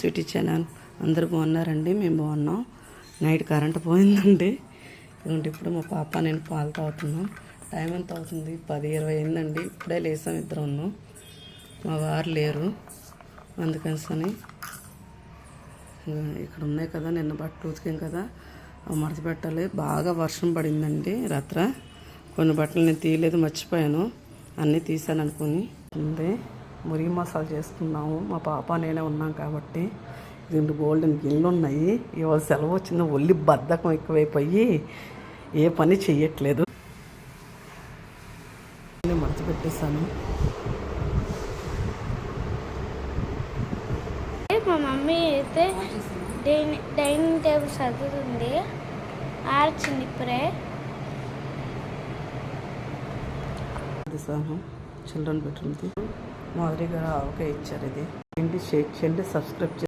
Sweety channel. అందరూ బాగున్నారండి? మేము బాగున్నాం. నైట్ కరెంట్ పోయిందండి. ఇప్పుడు మా పాప నేను పాలు తాగుతున్నాం. టైం ఎంత అవుతుంది? 10:20 అయిందండి. ఇప్పుడే లేసాం ఇద్దరు ఉన్నాం. మా వారు లేరు, అందుకని ఇక్కడ ఉన్నాయి కదా, నిన్న బట్టలు ఉతికాం కదా, అవి మడత పెట్టాలి. బాగా వర్షం పడిందండి రాత్ర. కొన్ని బట్టలు నేను తీయలేదు, మర్చిపోయాను. అన్నీ తీసాను అనుకుని ఉంది. మురిగి మసాలా చేసుకున్నాము. మా పాప నేనే ఉన్నాం కాబట్టి. రెండు గోల్డెన్ గిన్నెలు ఉన్నాయి. ఇవాళ సెలవు వచ్చింది, ఒళ్ళి బద్ధకం ఎక్కువైపోయి ఏ పని చెయ్యట్లేదు. మడత పెట్టేశాను. మా మమ్మీ అయితే డైనింగ్ టేబుల్ సర్దుతుంది. ఆర్చింది ఇప్పుడే. చిల్డ్రన్ బెడ్రూమ్ది మాదిరిగా ఓకే ఇచ్చారు. ఇది చెండి సబ్స్క్రైబ్